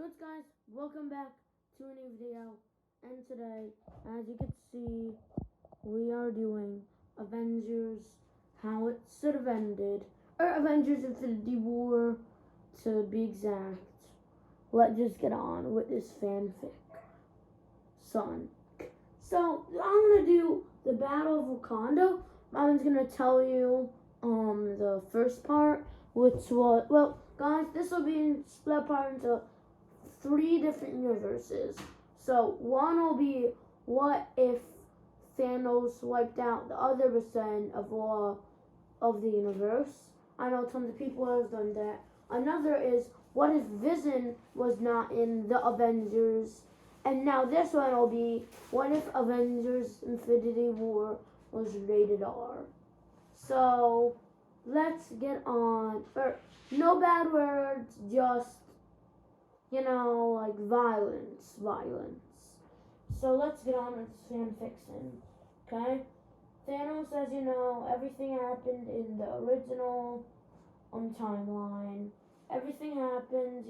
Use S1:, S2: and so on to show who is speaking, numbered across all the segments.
S1: Good guys, welcome back to a new video. And today, as you can see, we are doing Avengers, how it should have ended, or Avengers Infinity War to be exact. Let's just get on with this fanfic, son. So I'm gonna do the Battle of Wakanda. I'm gonna tell you the first part, which was, well guys, this will be split apart into 3 different universes. So one will be what if Thanos wiped out the other percent of all of the universe. I know tons of people have done that. Another is what if Vision was not in the Avengers. And now this one will be what if Avengers Infinity War was rated R. So let's get on. No bad words, just like violence. So let's get on with fan fiction, okay? Thanos, as you know, everything happened in the original timeline. Everything happens,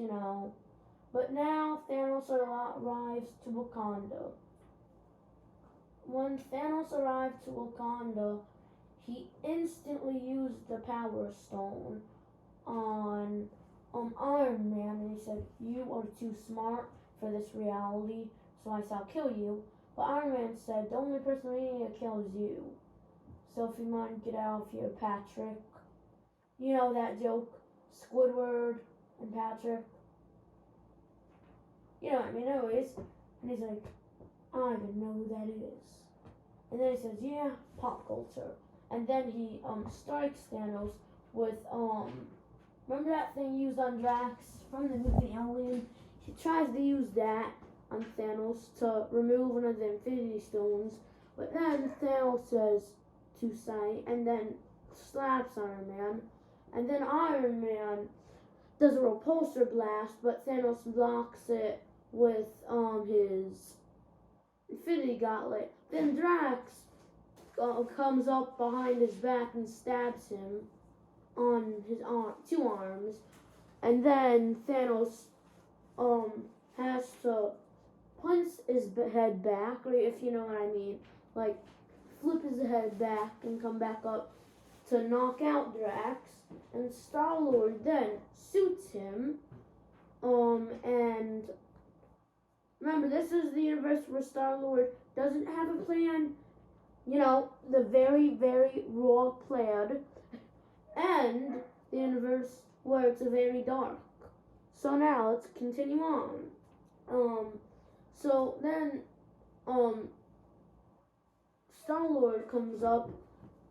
S1: But now Thanos arrives to Wakanda. When Thanos arrived to Wakanda, he instantly used the Power Stone on Iron Man, and he said, "You are too smart for this reality, so I shall kill you." But Iron Man said, "The only person we need to kill is you. So if you mind, get out of here, Patrick." You know that joke, Squidward and Patrick. You know what I mean, anyways. And he's like, "I don't even know who that is." And then he says, "Yeah, pop culture." And then he strikes Thanos with remember that thing used on Drax from the movie Alien? He tries to use that on Thanos to remove one of the Infinity Stones, but then Thanos says to sight and then slaps Iron Man, and then Iron Man does a repulsor blast, but Thanos blocks it with his Infinity Gauntlet. Then Drax comes up behind his back and stabs him on his two arms, and then Thanos has to punch his head back, or if you know what I mean, like flip his head back and come back up to knock out Drax, and Star-Lord then shoots him, and remember, this is the universe where Star-Lord doesn't have a plan, the very, very raw plan, and the universe where it's very dark. So now let's continue on. So then Star-Lord comes up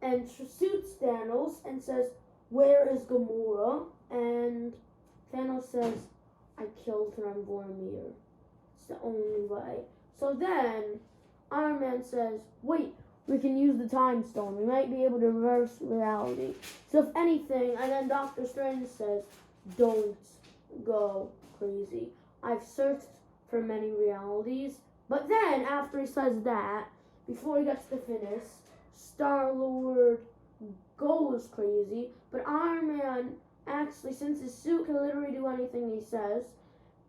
S1: and shoots Thanos and says, "Where is Gamora?" And Thanos says, "I killed her on Vormir. It's the only way." So then Iron Man says, "Wait, we can use the time stone. We might be able to reverse reality. So if anything," and then Doctor Strange says, "Don't go crazy. I've searched for many realities." But then after he says that, before he gets to finish, Star-Lord goes crazy, but Iron Man actually, since his suit can literally do anything he says,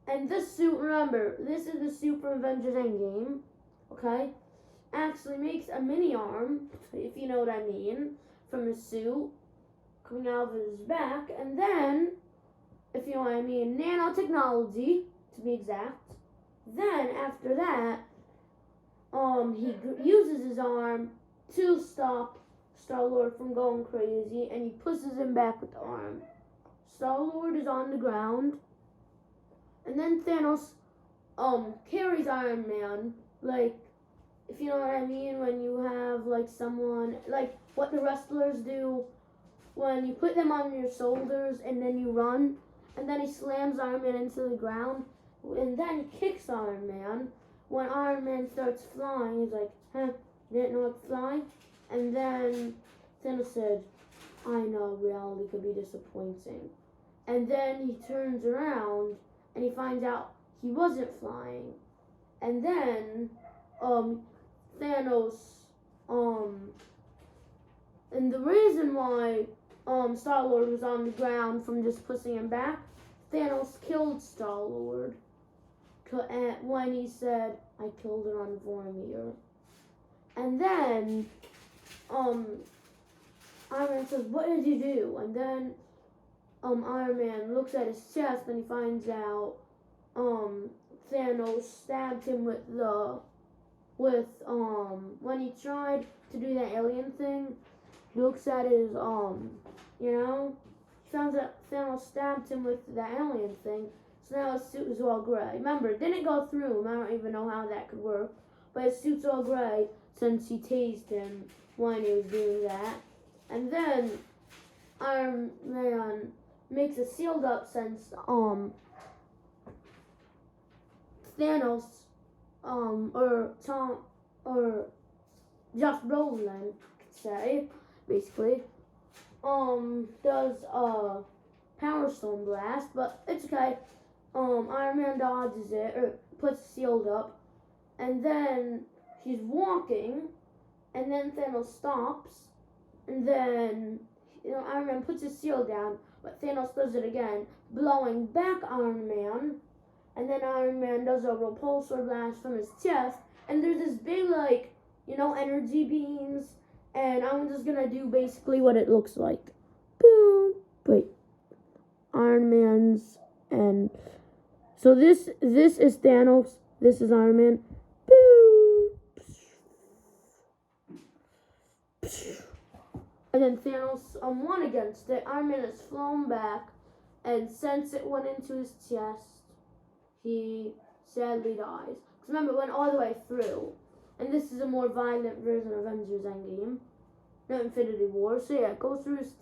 S1: and this suit, remember, this is the suit from Avengers Endgame, okay? Actually makes a mini arm, if you know what I mean, from his suit coming out of his back, and then, if you know what I mean, nanotechnology to be exact. Then after that, he uses his arm to stop Star-Lord from going crazy, and he pushes him back with the arm. Star-Lord is on the ground, and then Thanos carries Iron Man, like, if you know what I mean, when you have like someone, like what the wrestlers do when you put them on your shoulders and then you run, and then he slams Iron Man into the ground, and then he kicks Iron Man. When Iron Man starts flying, he's like, didn't know I could fly? And then Thanos said, "I know reality could be disappointing." And then he turns around and he finds out he wasn't flying. And then Thanos, and the reason why Star-Lord was on the ground from just pushing him back, Thanos killed Star-Lord when he said, I killed her on Vormir. And then, Iron Man says, what did you do? And then, Iron Man looks at his chest and he finds out, Thanos stabbed him when he tried to do that alien thing, he looks at his, he found that Thanos stabbed him with that alien thing, so now his suit is all gray. Remember, it didn't go through him, I don't even know how that could work, but his suit's all gray since he tased him when he was doing that. And then, Iron Man makes a sealed up since, Thanos, or Josh Brolin, could say, basically, does a Power Stone blast, but it's okay. Iron Man dodges it, or puts it sealed up, and then he's walking, and then Thanos stops, and then, Iron Man puts his shield down, but Thanos does it again, blowing back Iron Man, and then Iron Man does a repulsor blast from his chest, and there's this big, energy beams, and I'm just gonna do basically what it looks like. Boom! Wait. Iron Man's, and so this is Thanos, this is Iron Man. Boom! And then Thanos won against it. Iron Man is flown back, and since it went into his chest, he sadly dies. Because remember, it went all the way through. And this is a more violent version of Avengers Endgame, not Infinity War. So yeah, it goes through his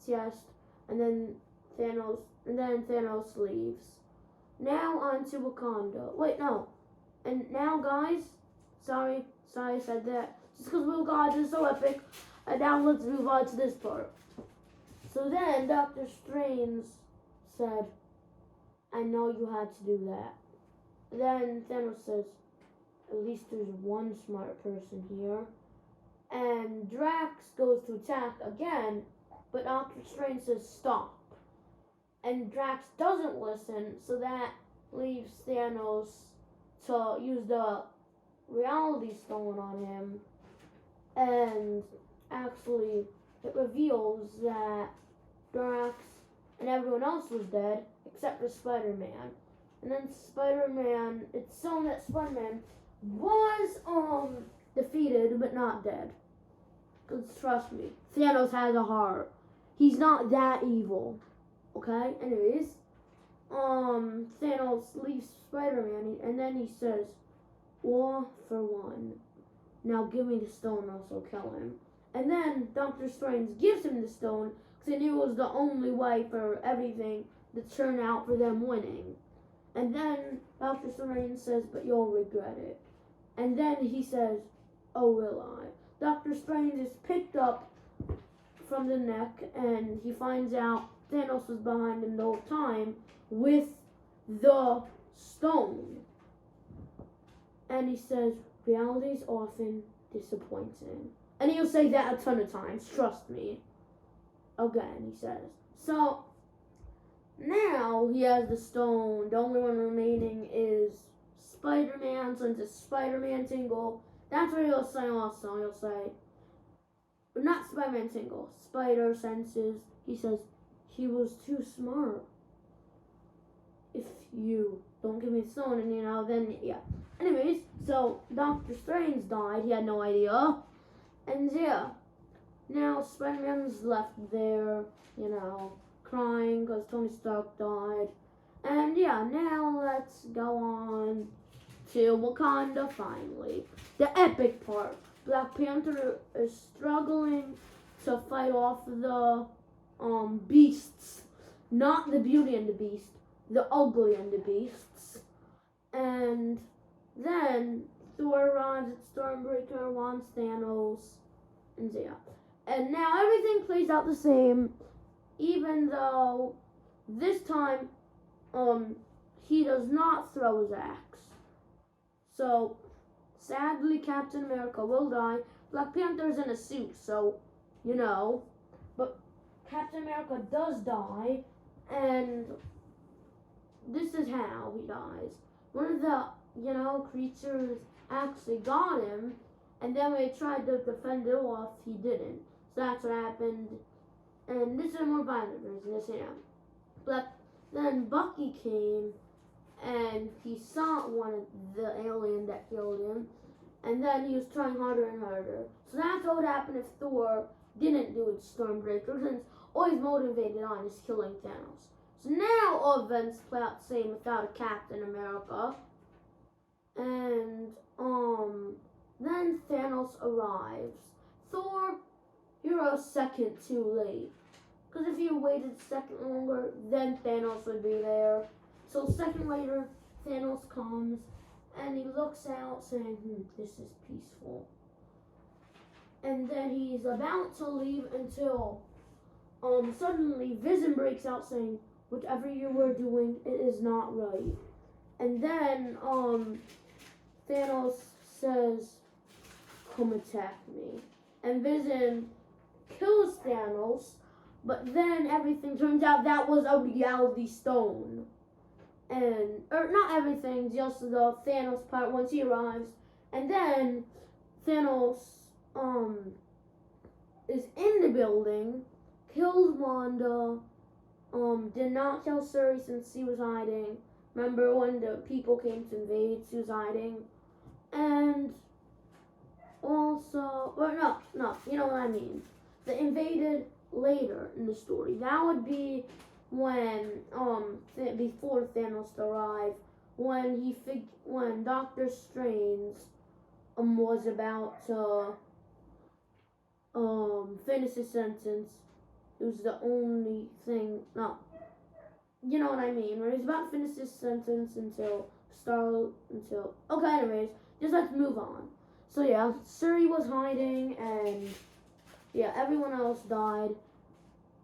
S1: chest, and then Thanos leaves. Now on to Wakanda. Wait, no. And now, guys, sorry I said that. Just because Wakanda is so epic. And now let's move on to this part. So then Doctor Strange said, I know you had to do that. Then Thanos says, at least there's one smart person here. And Drax goes to attack again, but Doctor Strange says stop. And Drax doesn't listen, so that leaves Thanos to use the Reality Stone on him. And actually, it reveals that Drax and everyone else was dead, except for Spider-Man. And then Spider-Man, it's shown that Spider-Man was defeated, but not dead. Because trust me, Thanos has a heart. He's not that evil. Okay? Anyways, Thanos leaves Spider-Man, and then he says, war for one. Now give me the stone, else I'll kill him. And then Doctor Strange gives him the stone, because he knew it was the only way for everything to turn out for them winning. And then Doctor Strange says, but you'll regret it. And then he says, oh, will I? Doctor Strange is picked up from the neck, and he finds out Thanos was behind him the whole time with the stone. And he says, reality's often disappointing. And he'll say that a ton of times, trust me. Again, he says. So, now he has the stone. The only one remaining is Spider-Man, since it's Spider-Man tingle. That's what he'll say also. He'll say, not Spider-Man tingle, spider senses. He says, he was too smart. If you don't give me the stone, and then, yeah. Anyways, so Doctor Strange died. He had no idea. And yeah, now Spider-Man's left there, crying because Tony Stark died. And yeah, now let's go on to Wakanda finally. The epic part. Black Panther is struggling to fight off the beasts. Not the Beauty and the Beast, the Ugly and the Beasts. And then Thor runs at Stormbreaker, wants Thanos, and yeah. And now everything plays out the same, even though this time, he does not throw his axe. So, sadly, Captain America will die. Black Panther's in a suit, so, but Captain America does die, and this is how he dies. one of the, creatures actually got him, and then when he tried to defend it off, he didn't. So that's what happened. And this is a more violent version, this But then Bucky came, and he saw one of the alien that killed him, and then he was trying harder and harder. So that's what would happen if Thor didn't do its Stormbreaker, since all he's motivated on is killing Thanos. So now all events play out the same without a Captain America. And then Thanos arrives. Thor, you're a second too late. Because if you waited a second longer, then Thanos would be there. So a second later, Thanos comes and he looks out saying, this is peaceful. And then he's about to leave until suddenly Vision breaks out saying, whatever you were doing, it is not right. And then Thanos says, come attack me. And Vision kills Thanos, but then everything turns out that was a reality stone. And, or not everything, just the Thanos part once he arrives. And then Thanos is in the building, kills Wanda, did not kill Shuri since she was hiding. Remember when the people came to invade, she was hiding. And also, or no, you know what I mean. They invaded later in the story. That would be when, before Thanos arrived, when Doctor Strange, was about to, finish his sentence. It was the only thing, you know what I mean, where he's about to finish his sentence okay, anyways, just let's move on. So yeah, Shuri was hiding, and yeah, everyone else died,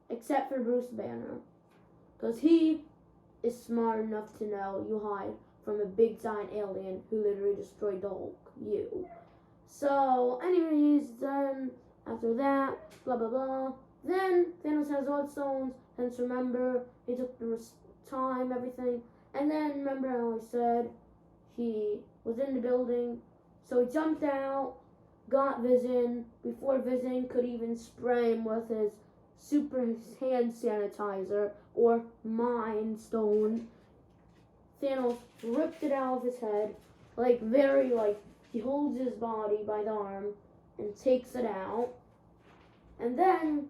S1: except for Bruce Banner, because he is smart enough to know you hide from a big giant alien who literally destroyed the Hulk, you. So, anyways, then, after that, blah, blah, blah. Then, Thanos has all the stones, hence remember, he took the time, everything. And then, remember how I said he was in the building, so he jumped out, got Vision, before Vision could even spray him with his super hand sanitizer, or Mind Stone. Thanos ripped it out of his head, he holds his body by the arm and takes it out. And then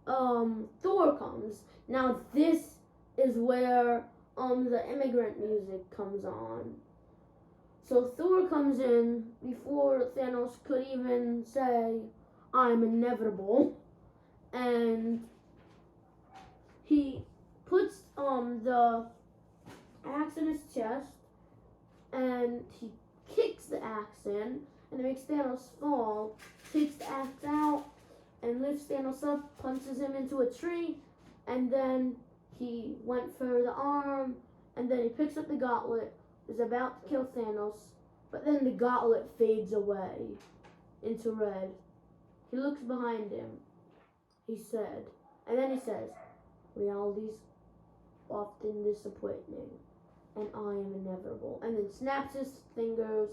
S1: Thor comes. Now this is where the immigrant music comes on. So Thor comes in before Thanos could even say, I'm inevitable. And he puts the axe in his chest, and he kicks the axe in, and it makes Thanos fall, takes the axe out, and lifts Thanos up, punches him into a tree, and then he went for the arm, and then he picks up the gauntlet, is about to kill Thanos, but then the gauntlet fades away into red. He looks behind him, and then he says, reality's often disappointing, and I am inevitable. And then snaps his fingers.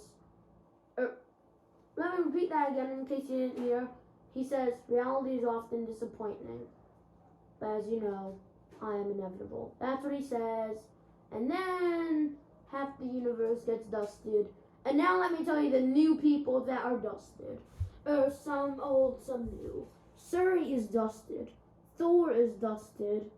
S1: Let me repeat that again in case you didn't hear. He says, reality is often disappointing, but as you know, I am inevitable. That's what he says. And then half the universe gets dusted. And now let me tell you the new people that are dusted. Some old, some new. Shuri is dusted. Thor is dusted.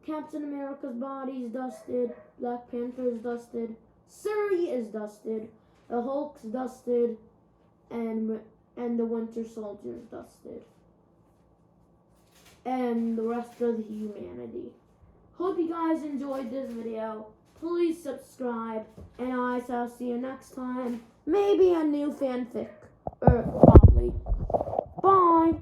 S1: Captain America's body is dusted. Black Panther is dusted. Shuri is dusted. The Hulk's dusted. And the Winter Soldier is dusted. And the rest of the humanity. Hope you guys enjoyed this video. Please subscribe. And I shall see you next time. Maybe a new fanfic. Probably. Bye.